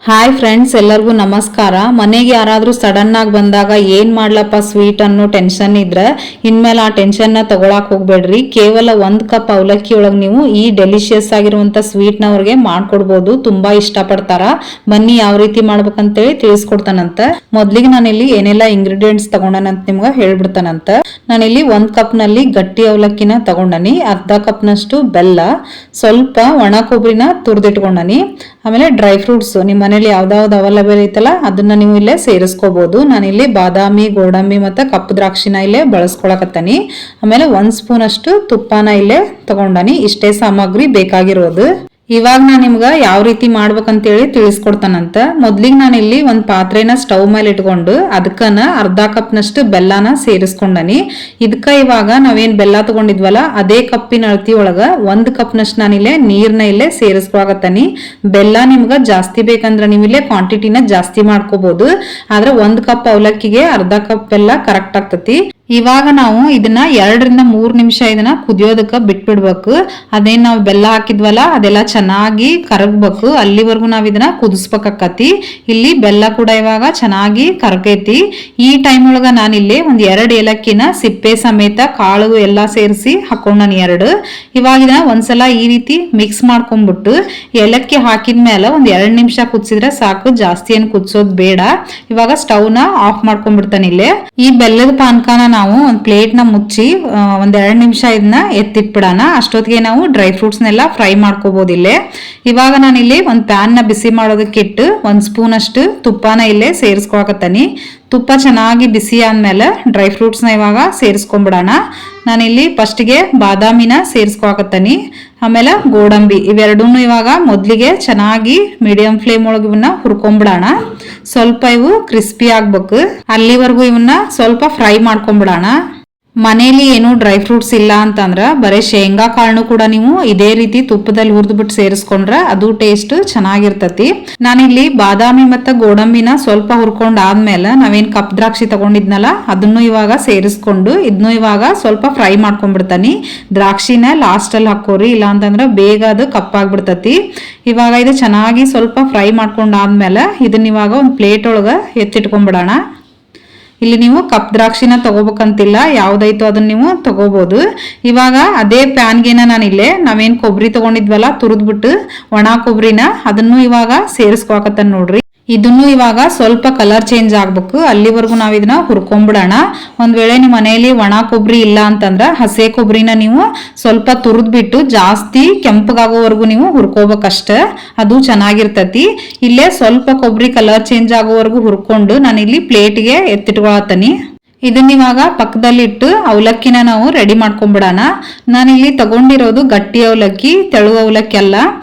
Hi friends, ಎಲ್ಲರಿಗೂ ನಮಸ್ಕಾರ. ಮನೆಗೆ ಯಾರಾದರೂ ಸಡನ್ ಆಗಿ ಬಂದಾಗ ಏನು ಮಾಡ್ಲಪ್ಪ ಸ್ವೀಟ್ ಅನ್ನೋ ಟೆನ್ಷನ್ ಇದ್ರೆ ಇನ್ಮೇಲೆ ಆ ಟೆನ್ಷನ್ನ ತಗೊಳಕ್ ಹೋಗ್ಬೇಡ್ರಿ. ಕೇವಲ 1 ಕಪ್ ಅವಲಕ್ಕಿ ಒಳಗೆ ನೀವು ಈ ಡೆಲಿಷಿಯಸ್ ಆಗಿರುವಂಥ ಸ್ವೀಟ್ನ ಅವ್ರಿಗೆ ಮಾಡ್ಕೊಡ್ಬೋದು. ತುಂಬಾ ಇಷ್ಟಪಡ್ತಾರ. ಬನ್ನಿ ಯಾವ ರೀತಿ ಮಾಡ್ಬೇಕಂತೇಳಿ ತಿಳಿಸ್ಕೊಡ್ತಾನಂತ. ಮೊದ್ಲಿಗೆ ನಾನಿಲ್ಲಿ ಏನೆಲ್ಲ ಇಂಗ್ರೀಡಿಯೆಂಟ್ಸ್ ತಗೊಂಡನಂತ ನಿಮ್ಗೆ ಹೇಳ್ಬಿಡ್ತಾನಂತ. ನಾನಿಲ್ಲಿ 1 ಕಪ್ನಲ್ಲಿ ಗಟ್ಟಿ ಅವಲಕ್ಕಿನ ತಗೊಂಡನಿ, ಅರ್ಧ ಕಪ್ನಷ್ಟು ಬೆಲ್ಲ, ಸ್ವಲ್ಪ ಒಣ ಕೊಬ್ಬರಿನ ತುರಿದಿಟ್ಕೊಂಡನಿ, ಆಮೇಲೆ ಡ್ರೈ ಫ್ರೂಟ್ಸ್ ನಿಮ್ಮ ಮನೇಲಿ ಯಾವ್ದಾವ್ದು ಅವೈಲೇಬಲ್ ಐತಲ್ಲ ಅದನ್ನ ನೀವು ಇಲ್ಲೇ ಸೇರಿಸ್ಕೋಬಹುದು. ನಾನಿಲ್ಲಿ ಬಾದಾಮಿ, ಗೋಡಂಬಿ ಮತ್ತೆ ಕಪ್ಪು ದ್ರಾಕ್ಷಿನ ಇಲ್ಲೇ ಬಳಸ್ಕೊಳಕತ್ತನಿ. ಆಮೇಲೆ 1 ಸ್ಪೂನ್ ಅಷ್ಟು ತುಪ್ಪನ ಇಲ್ಲೇ ತಗೊಂಡನಿ. ಇಷ್ಟೇ ಸಾಮಗ್ರಿ ಬೇಕಾಗಿರೋದು. ಇವಾಗ ನಾನು ನಿಮ್ಗೆ ಯಾವ ರೀತಿ ಮಾಡ್ಬೇಕಂತೇಳಿ ತಿಳಿಸ್ಕೊಡ್ತಾನಂತ. ಮೊದ್ಲಿಗೆ ನಾನಿಲ್ಲಿ ಒಂದು ಪಾತ್ರೆನ ಸ್ಟವ್ ಮೇಲೆ ಇಟ್ಕೊಂಡು ಅದಕ್ಕನ ಅರ್ಧ ಕಪ್ನಷ್ಟು ಬೆಲ್ಲನ ಸೇರಿಸ್ಕೊಂಡನಿ. ಇದಕ್ಕ ಇವಾಗ ನಾವೇನ್ ಬೆಲ್ಲ ತಗೊಂಡಿದ್ವಲ್ಲ ಅದೇ ಕಪ್ಪಿನ ಅಳತಿ ಒಳಗ 1 ಕಪ್ನಷ್ಟು ನಾನಿಲ್ಲೇ ನೀರ್ನ ಇಲ್ಲೇ ಸೇರಿಸ್ಕೊಳಕತ್ತನಿ. ಬೆಲ್ಲ ನಿಮ್ಗೆ ಜಾಸ್ತಿ ಬೇಕಂದ್ರೆ ನೀವಿಲ್ಲೇ ಕ್ವಾಂಟಿಟಿನ ಜಾಸ್ತಿ ಮಾಡ್ಕೋಬಹುದು. ಆದ್ರೆ 1 ಕಪ್ ಅವಲಕ್ಕಿಗೆ ಅರ್ಧ ಕಪ್ ಬೆಲ್ಲ ಕರೆಕ್ಟ್ ಆಗ್ತತಿ. ಇವಾಗ ನಾವು ಇದನ್ನ 2 ರಿಂದ 3 ನಿಮಿಷ ಇದನ್ನ ಕುದಿಯೋದಕ್ಕೆ ಬಿಟ್ಬಿಡ್ಬೇಕು. ಅದೇನ್ ನಾವು ಬೆಲ್ಲ ಹಾಕಿದ್ವಲ್ಲ ಅದೆಲ್ಲ ಚೆನ್ನಾಗಿ ಕರಗಬೇಕು. ಅಲ್ಲಿವರೆಗೂ ನಾವ್ ಇದನ್ನ ಕುದಿಸ್ಬೇಕಾಕತಿ. ಇಲ್ಲಿ ಬೆಲ್ಲ ಕೂಡ ಇವಾಗ ಚೆನ್ನಾಗಿ ಕರಗೈತಿ. ಈ ಟೈಮ್ ಒಳಗ ನಾನಿಲ್ಲಿ ಒಂದ್ 2 ಏಲಕ್ಕಿನ ಸಿಪ್ಪೆ ಸಮೇತ ಕಾಳು ಎಲ್ಲಾ ಸೇರಿಸಿ ಹಾಕೊಂಡಾನಿ 2. ಇವಾಗ ಇದನ್ನ ಒಂದ್ಸಲ ಈ ರೀತಿ ಮಿಕ್ಸ್ ಮಾಡ್ಕೊಂಡ್ಬಿಟ್ಟು ಏಲಕ್ಕಿ ಹಾಕಿದ್ಮೇಲೆ ಒಂದ್ 2 ನಿಮಿಷ ಕುದಿಸಿದ್ರೆ ಸಾಕು, ಜಾಸ್ತಿ ಏನ್ ಕುದಿಸೋದ್ ಬೇಡ. ಇವಾಗ ಸ್ಟವ್ ನ ಆಫ್ ಮಾಡ್ಕೊಂಡ್ಬಿಡ್ತಾನೆ. ಇಲ್ಲೇ ಈ ಬೆಲ್ಲದ ಪಾನಕನ ನಾವು ಒಂದು ಪ್ಲೇಟ್ ನ ಮುಚ್ಚಿ ಒಂದ್ 2 ನಿಮಿಷ ಇದನ್ನ ಎತ್ತಿಟ್ಬಿಡೋಣ. ಅಷ್ಟೊತ್ತಿಗೆ ನಾವು ಡ್ರೈ ಫ್ರೂಟ್ಸ್ ನೆಲ್ಲ ಫ್ರೈ ಮಾಡ್ಕೋಬಹುದು. ಇಲ್ಲೇ ಇವಾಗ ನಾನಿಲ್ಲಿ ಒಂದು ಪ್ಯಾನ್ ನ ಬಿಸಿ ಮಾಡೋದಕ್ಕೆ ಇಟ್ಟು 1 ಸ್ಪೂನ್ ಅಷ್ಟು ತುಪ್ಪನ ಇಲ್ಲೇ ಸೇರಿಸ್ಕೊಳಕತ್ತನಿ. ತುಪ್ಪ ಚೆನ್ನಾಗಿ ಬಿಸಿ ಆದ್ಮೇಲೆ ಡ್ರೈ ಫ್ರೂಟ್ಸ್ ನ ಇವಾಗ ಸೇರಿಸ್ಕೊಂಡ್ಬಿಡೋಣ. ನಾನಿಲ್ಲಿ ಫಸ್ಟ್ಗೆ ಬಾದಾಮಿನ ಸೇರಿಸ್ಕೊಳಕತ್ತನಿ, ಆಮೇಲೆ ಗೋಡಂಬಿ, ಇವೆರಡೂನು ಇವಾಗ ಮೊದ್ಲಿಗೆ ಚೆನ್ನಾಗಿ ಮೀಡಿಯಂ ಫ್ಲೇಮ್ ಒಳಗೆ ಇವನ್ನ ಹುರ್ಕೊಂಡ್ಬಿಡೋಣ. ಸ್ವಲ್ಪ ಇವು ಕ್ರಿಸ್ಪಿ ಆಗ್ಬೇಕು, ಅಲ್ಲಿವರೆಗೂ ಇವನ್ನ ಸ್ವಲ್ಪ ಫ್ರೈ ಮಾಡ್ಕೊಂಡ್ಬಿಡೋಣ. ಮನೇಲಿ ಏನು ಡ್ರೈ ಫ್ರೂಟ್ಸ್ ಇಲ್ಲ ಅಂತಂದ್ರ ಬರೀ ಶೇಂಗಾ ಕಾಳನ್ನು ಕೂಡ ನೀವು ಇದೇ ರೀತಿ ತುಪ್ಪದಲ್ಲಿ ಹುರಿದ್ಬಿಟ್ಟು ಸೇರಿಸ್ಕೊಂಡ್ರೆ ಅದು ಟೇಸ್ಟ್ ಚೆನ್ನಾಗಿರ್ತತಿ. ನಾನಿಲ್ಲಿ ಬಾದಾಮಿ ಮತ್ತು ಗೋಡಂಬಿನ ಸ್ವಲ್ಪ ಹುರ್ಕೊಂಡ್ ಆದ್ಮೇಲೆ ನಾವೇನ್ ಕಪ್ ದ್ರಾಕ್ಷಿ ತಗೊಂಡಿದ್ನಲ್ಲ ಅದನ್ನು ಇವಾಗ ಸೇರಿಸ್ಕೊಂಡು ಇದನ್ನು ಇವಾಗ ಸ್ವಲ್ಪ ಫ್ರೈ ಮಾಡ್ಕೊಂಡ್ಬಿಡ್ತಾನಿ. ದ್ರಾಕ್ಷಿನ ಲಾಸ್ಟ್ ಅಲ್ಲಿ ಹಾಕೋರಿ, ಇಲ್ಲ ಅಂತಂದ್ರೆ ಬೇಗ ಅದು ಕಪ್ಪಾಗ್ಬಿಡ್ತತಿ. ಇವಾಗ ಇದು ಚೆನ್ನಾಗಿ ಸ್ವಲ್ಪ ಫ್ರೈ ಮಾಡ್ಕೊಂಡಾದ್ಮೇಲೆ ಇದನ್ನ ಇವಾಗ ಒಂದು ಪ್ಲೇಟ್ ಒಳಗ ಎತ್ತಿಟ್ಕೊಂಡ್ಬಿಡೋಣ. ಇಲ್ಲಿ ನೀವು ಕಪ್ ದ್ರಾಕ್ಷಿನ ತಗೋಬೇಕಂತಿಲ್ಲ, ಯಾವ್ದಾಯ್ತು ಅದನ್ನ ನೀವು ತಗೋಬಹುದು. ಇವಾಗ ಅದೇ ಪ್ಯಾನ್ಗೆನ ನಾನಿಲ್ಲೇ ನಾವೇನ್ ಕೊಬ್ಬರಿ ತಗೊಂಡಿದ್ವಲ್ಲ ತುರಿದ್ಬಿಟ್ಟು ಒಣ ಕೊಬ್ಬರಿನ ಅದನ್ನು ಇವಾಗ ಸೇರಿಸ್ಕೊಳಕತ್ತ ನೋಡ್ರಿ. ಇದನ್ನು ಇವಾಗ ಸ್ವಲ್ಪ ಕಲರ್ ಚೇಂಜ್ ಆಗ್ಬೇಕು, ಅಲ್ಲಿವರೆಗೂ ನಾವ್ ಇದನ್ನ ಹುರ್ಕೊಂಡ್ಬಿಡೋಣ. ಒಂದ್ ವೇಳೆ ನಿಮ್ ಮನೆಯಲ್ಲಿ ಒಣ ಕೊಬ್ಬರಿ ಇಲ್ಲ ಅಂತಂದ್ರ ಹಸೆ ಕೊಬ್ಬರಿನ ನೀವು ಸ್ವಲ್ಪ ತುರಿದ್ಬಿಟ್ಟು ಜಾಸ್ತಿ ಕೆಂಪಗಾಗೋವರೆಗೂ ನೀವು ಹುರ್ಕೋಬೇಕಷ್ಟ, ಅದು ಚೆನ್ನಾಗಿರ್ತತಿ. ಇಲ್ಲೇ ಸ್ವಲ್ಪ ಕೊಬ್ಬರಿ ಕಲರ್ ಚೇಂಜ್ ಆಗೋವರೆಗೂ ಹುರ್ಕೊಂಡು ನಾನಿಲ್ಲಿ ಪ್ಲೇಟ್ಗೆ ಎತ್ತಿಟ್ಕೊಳತನಿ. ಇದನ್ನ ಇವಾಗ ಪಕ್ಕದಲ್ಲಿಟ್ಟು ಅವಲಕ್ಕಿನ ನಾವು ರೆಡಿ ಮಾಡ್ಕೊಂಡ್ಬಿಡೋಣ. ನಾನಿಲ್ಲಿ ತಗೊಂಡಿರೋದು ಗಟ್ಟಿ ಅವಲಕ್ಕಿ, ತೆಳು ಅವಲಕ್ಕಿ ಅಲ್ಲ.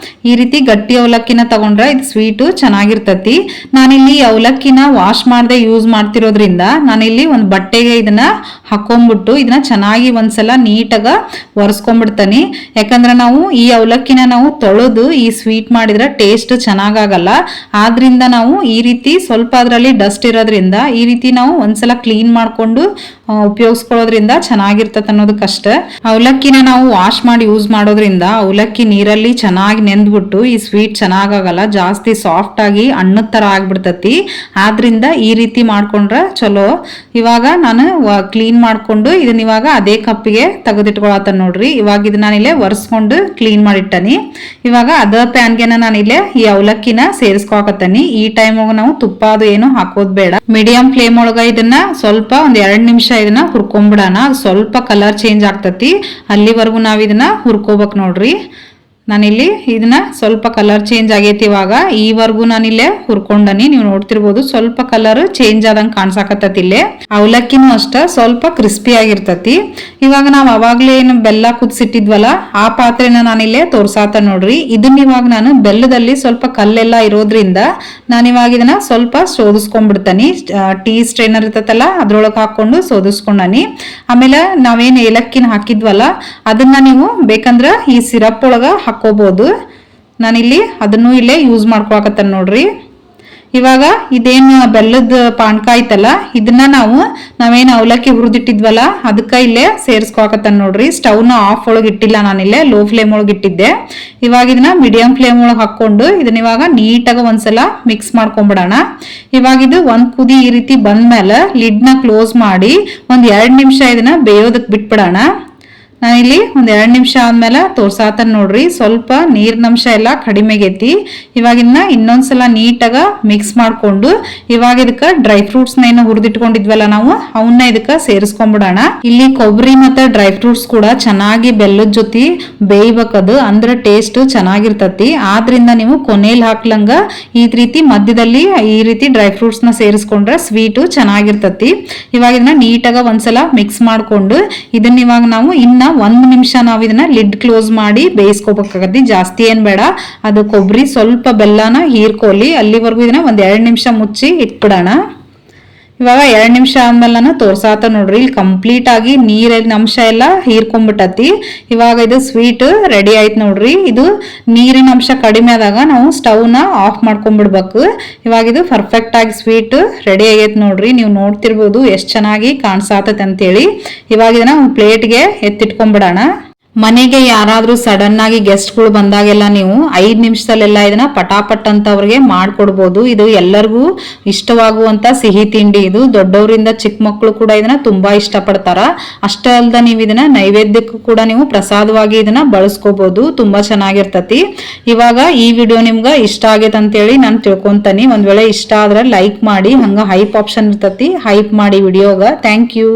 ಈ ರೀತಿ ಗಟ್ಟಿ ಅವಲಕ್ಕಿನ ತಗೊಂಡ್ರೆ ಇದು ಸ್ವೀಟು ಚೆನ್ನಾಗಿರ್ತತಿ. ನಾನಿಲ್ಲಿ ಅವಲಕ್ಕಿನ ವಾಶ್ ಮಾಡದೆ ಯೂಸ್ ಮಾಡ್ತಿರೋದ್ರಿಂದ ನಾನಿಲ್ಲಿ ಒಂದು ಬಟ್ಟೆಗೆ ಇದನ್ನ ಹಾಕೊಂಡ್ಬಿಟ್ಟು ಇದನ್ನ ಚೆನ್ನಾಗಿ ಒಂದ್ಸಲ ನೀಟಾಗ ಒರೆಸ್ಕೊಂಡ್ಬಿಡ್ತಾನೆ. ಯಾಕಂದ್ರೆ ನಾವು ಈ ಅವಲಕ್ಕಿನ ನಾವು ತೊಳೆದು ಈ ಸ್ವೀಟ್ ಮಾಡಿದ್ರೆ ಟೇಸ್ಟ್ ಚೆನ್ನಾಗಾಗಲ್ಲ. ಆದ್ರಿಂದ ನಾವು ಈ ರೀತಿ ಸ್ವಲ್ಪ ಅದರಲ್ಲಿ ಡಸ್ಟ್ ಇರೋದ್ರಿಂದ ಈ ರೀತಿ ನಾವು ಒಂದ್ಸಲ ಕ್ಲೀನ್ ಮಾಡ್ಕೊಂಡು ಉಪಯೋಗಿಸ್ಕೊಳ್ಳೋದ್ರಿಂದ ಚೆನ್ನಾಗಿರ್ತದೆ ಅನ್ನೋದಕ್ಕಷ್ಟ. ಅವಲಕ್ಕಿನ ನಾವು ವಾಶ್ ಮಾಡಿ ಯೂಸ್ ಮಾಡೋದ್ರಿಂದ ಅವಲಕ್ಕಿ ನೀರಲ್ಲಿ ಚೆನ್ನಾಗಿ ನೆಂದ್ಬಿಟ್ಟು ಈ ಸ್ವೀಟ್ ಚೆನ್ನಾಗಾಗಲ್ಲ, ಜಾಸ್ತಿ ಸಾಫ್ಟ್ ಆಗಿ ಹಣ್ಣದ ತರ ಆಗ್ಬಿಡ್ತತಿ. ಆದ್ರಿಂದ ಈ ರೀತಿ ಮಾಡ್ಕೊಂಡ್ರೆ ಚಲೋ. ಇವಾಗ ನಾನು ಕ್ಲೀನ್ ಮಾಡ್ಕೊಂಡು ಇದನ್ನ ಇವಾಗ ಅದೇ ಕಪ್ಪಿಗೆ ತೆಗೆದಿಟ್ಕೊಳತ್ತ ನೋಡ್ರಿ. ಇವಾಗ ಇದನ್ನ ನಾನಿಲ್ಲೇ ಒರೆಸ್ಕೊಂಡು ಕ್ಲೀನ್ ಮಾಡಿಟ್ಟನಿ. ಇವಾಗ ಅದ ಪ್ಯಾನ್ಗೆನ ನಾನಿಲ್ಲೇ ಈ ಅವಲಕ್ಕಿನ ಸೇರಿಸ್ಕೊಳಕತ್ತನಿ. ಈ ಟೈಮ್ ಒಳಗ ನಾವು ತುಪ್ಪ ಅದು ಏನು ಹಾಕೋದ್ ಬೇಡ. ಮೀಡಿಯಂ ಫ್ಲೇಮ್ ಒಳಗ ಇದನ್ನ ಸ್ವಲ್ಪ ಒಂದ್ 2 ನಿಮಿಷ ಇದನ್ನ ಹುರ್ಕೊಂಡ್ಬಿಡೋಣ. ಸ್ವಲ್ಪ ಕಲರ್ ಚೇಂಜ್ ಆಗ್ತತಿ, ಅಲ್ಲಿವರೆಗೂ ನಾವ್ ಇದನ್ನ ಹುರ್ಕೋಬೇಕು ನೋಡ್ರಿ. ನಾನಿಲ್ಲಿ ಇದನ್ನ ಸ್ವಲ್ಪ ಕಲರ್ ಚೇಂಜ್ ಆಗೈತಿ. ಇವಾಗ ಈವರೆಗೂ ನಾನಿಲ್ಲೇ ಹುರ್ಕೊಂಡನಿ, ನೀವು ನೋಡ್ತಿರ್ಬೋದು ಸ್ವಲ್ಪ ಕಲರ್ ಚೇಂಜ್ ಆದಂಗೆ ಕಾಣ್ಸಾಕತ್ತತಿ. ಇಲ್ಲೇ ಅವಲಕ್ಕಿನೂ ಅಷ್ಟ ಸ್ವಲ್ಪ ಕ್ರಿಸ್ಪಿ ಆಗಿರ್ತತಿ. ಇವಾಗ ನಾವ್ ಅವಾಗ್ಲೇ ಏನು ಬೆಲ್ಲ ಕುದಿಸಿಟ್ಟಿದ್ವಲ್ಲ ಆ ಪಾತ್ರೆನ ನಾನಿಲ್ಲೇ ತೋರ್ಸಾತ ನೋಡ್ರಿ. ಇದನ್ನ ಇವಾಗ ನಾನು ಬೆಲ್ಲದಲ್ಲಿ ಸ್ವಲ್ಪ ಕಲ್ಲೆಲ್ಲ ಇರೋದ್ರಿಂದ ನಾನಿವಾಗ ಇದನ್ನ ಸ್ವಲ್ಪ ಸೋದಿಸ್ಕೊಂಡ್ಬಿಡ್ತಾನಿ. ಟೀ ಸ್ಟ್ರೈನರ್ ಇರ್ತತಲ್ಲ ಅದ್ರೊಳಗೆ ಹಾಕೊಂಡು ಸೋದಿಸ್ಕೊಂಡನಿ. ಆಮೇಲೆ ನಾವೇನ್ ಏಲಕ್ಕಿನ ಹಾಕಿದ್ವಲ್ಲ ಅದನ್ನ ನೀವು ಬೇಕಂದ್ರ ಈ ಸಿರಪ್ ಒಳಗ ಹಾಕೋಬಹುದು. ನಾನಿಲ್ಲಿ ಅದನ್ನು ಇಲ್ಲೇ ಯೂಸ್ ಮಾಡ್ಕೊಳಕತ್ತ ನೋಡ್ರಿ. ಇವಾಗ ಇದೇನು ಬೆಲ್ಲದ ಪಾನಕ ಐತಲ್ಲ ಇದನ್ನ ನಾವೇನು ಅವಲಕ್ಕಿ ಹುರಿದಿಟ್ಟಿದ್ವಲ್ಲ ಅದಕ್ಕ ಇಲ್ಲೇ ಸೇರಿಸ್ಕೊಳಕತ್ತ ನೋಡ್ರಿ. ಸ್ಟವ್ನ ಆಫ್ ಒಳಗೆ ಇಟ್ಟಿಲ್ಲ, ನಾನಿಲ್ಲೇ ಲೋ ಫ್ಲೇಮ್ ಒಳಗೆ ಇಟ್ಟಿದ್ದೆ. ಇವಾಗ ಇದನ್ನ ಮೀಡಿಯಂ ಫ್ಲೇಮ್ ಒಳಗೆ ಹಾಕೊಂಡು ಇದನ್ನ ಇವಾಗ ನೀಟಾಗಿ ಒಂದ್ಸಲ ಮಿಕ್ಸ್ ಮಾಡ್ಕೊಂಡ್ಬಿಡೋಣ. ಇವಾಗ ಇದು ಒಂದ್ ಕುದಿ ಈ ರೀತಿ ಬಂದ್ಮೇಲೆ ಲಿಡ್ ನ ಕ್ಲೋಸ್ ಮಾಡಿ ಒಂದ್ 2 ನಿಮಿಷ ಇದನ್ನ ಬೇಯೋದಕ್ ಬಿಟ್ಬಿಡೋಣ. ನಾನಿಲ್ಲಿ ಒಂದ್ 2 ನಿಮಿಷ ಆದ್ಮೇಲೆ ತೋರ್ಸಾತನ್ ನೋಡ್ರಿ, ಸ್ವಲ್ಪ ನೀರಿನಂಶ ಎಲ್ಲ ಕಡಿಮೆಗೈತಿ. ಇವಾಗ ಇನ್ನೊಂದ್ಸಲ ನೀಟಾಗ ಮಿಕ್ಸ್ ಮಾಡ್ಕೊಂಡು ಇವಾಗ ಇದಕ್ಕ ಡ್ರೈ ಫ್ರೂಟ್ಸ್ ಏನು ಹುರಿದಿಟ್ಕೊಂಡಿದ್ವಲ್ಲ ನಾವು ಅವನ್ನ ಇದಕ್ಕ ಸೇರಿಸ್ಕೊಂಡ್ಬಿಡೋಣ. ಇಲ್ಲಿ ಕೊಬ್ಬರಿ ಮತ್ತೆ ಡ್ರೈ ಫ್ರೂಟ್ಸ್ ಕೂಡ ಚೆನ್ನಾಗಿ ಬೆಲ್ಲದ ಜೊತೆ ಬೇಯ್ಬೇಕದು, ಅಂದ್ರೆ ಟೇಸ್ಟ್ ಚೆನ್ನಾಗಿರ್ತತಿ. ಆದ್ರಿಂದ ನೀವು ಕೊನೆಯಲ್ಲಿ ಹಾಕ್ಲಂಗ ಈ ರೀತಿ ಮಧ್ಯದಲ್ಲಿ ಈ ರೀತಿ ಡ್ರೈ ಫ್ರೂಟ್ಸ್ ನ ಸೇರಿಸ್ಕೊಂಡ್ರೆ ಸ್ವೀಟು ಚೆನ್ನಾಗಿರ್ತತಿ. ಇವಾಗ ಇದನ್ನ ನೀಟಾಗ ಒಂದ್ಸಲ ಮಿಕ್ಸ್ ಮಾಡ್ಕೊಂಡು ಇದನ್ನ ಇವಾಗ ನಾವು 1 ನಿಮಿಷ ನಾವು ಇದನ್ನ ಲಿಡ್ ಕ್ಲೋಸ್ ಮಾಡಿ ಬೇಯಿಸ್ಕೋಬೇಕಾಗತ್ತಿ. ಜಾಸ್ತಿ ಏನ್ ಬೇಡ, ಅದು ಕೊಬ್ಬರಿ ಸ್ವಲ್ಪ ಬೆಲ್ಲನ ಹೀರ್ಕೊಲಿ ಅಲ್ಲಿವರೆಗೂ ಇದನ್ನ ಒಂದ್ 2 ನಿಮಿಷ ಮುಚ್ಚಿ ಇಟ್ಬಿಡೋಣ. ಇವಾಗ 2 ನಿಮಿಷ ಆದ್ಮೇಲೆ ನಾನು ತೋರ್ಸಾತ ನೋಡ್ರಿ, ಇಲ್ಲಿ ಕಂಪ್ಲೀಟ್ ಆಗಿ ನೀರಿನ ಅಂಶ ಎಲ್ಲ ಹೀರ್ಕೊಂಡ್ಬಿಟ್ಟತಿ. ಇವಾಗ ಇದು ಸ್ವೀಟ್ ರೆಡಿ ಆಯ್ತು ನೋಡ್ರಿ. ಇದು ನೀರಿನ ಅಂಶ ಕಡಿಮೆ ಆದಾಗ ನಾವು ಸ್ಟವ್ನ ಆಫ್ ಮಾಡ್ಕೊಂಡ್ಬಿಡ್ಬೇಕು. ಇವಾಗ ಇದು ಪರ್ಫೆಕ್ಟ್ ಆಗಿ ಸ್ವೀಟ್ ರೆಡಿ ಆಗೈತೆ ನೋಡ್ರಿ. ನೀವು ನೋಡ್ತಿರ್ಬೋದು ಎಷ್ಟು ಚೆನ್ನಾಗಿ ಕಾಣಿಸಾತೈತೆ ಅಂತೇಳಿ. ಇವಾಗ ಇದನ್ನ ಒಂದು ಪ್ಲೇಟ್ಗೆ ಎತ್ತಿಟ್ಕೊಂಡ್ಬಿಡೋಣ. ಮನೆಗೆ ಯಾರಾದ್ರೂ ಸಡನ್ ಆಗಿ ಗೆಸ್ಟ್ಗಳು ಬಂದಾಗೆಲ್ಲ ನೀವು 5 ನಿಮಿಷದಲ್ಲೆಲ್ಲ ಇದನ್ನ ಪಟಾಪಟ್ ಅಂತ ಅವ್ರಿಗೆ ಮಾಡ್ಕೊಡ್ಬೋದು. ಇದು ಎಲ್ಲರಿಗೂ ಇಷ್ಟವಾಗುವಂತ ಸಿಹಿ ತಿಂಡಿ. ಇದು ದೊಡ್ಡವರಿಂದ ಚಿಕ್ಕ ಮಕ್ಕಳು ಕೂಡ ಇದನ್ನ ತುಂಬಾ ಇಷ್ಟಪಡ್ತಾರ. ಅಷ್ಟೇ ಅಲ್ದ ನೀವು ಇದನ್ನ ನೈವೇದ್ಯಕ್ಕೂ ಕೂಡ ನೀವು ಪ್ರಸಾದವಾಗಿ ಇದನ್ನ ಬಳಸ್ಕೋಬಹುದು, ತುಂಬಾ ಚೆನ್ನಾಗಿರ್ತತಿ. ಇವಾಗ ಈ ವಿಡಿಯೋ ನಿಮ್ಗೆ ಇಷ್ಟ ಆಗೈತೆ ಅಂತೇಳಿ ನಾನು ತಿಳ್ಕೊಂತಾನೆ. ಒಂದ್ ವೇಳೆ ಇಷ್ಟ ಆದ್ರೆ ಲೈಕ್ ಮಾಡಿ, ಹಂಗ ಹೈಪ್ ಆಪ್ಷನ್ ಇರ್ತತಿ, ಹೈಪ್ ಮಾಡಿ ವಿಡಿಯೋಗ. Thank you.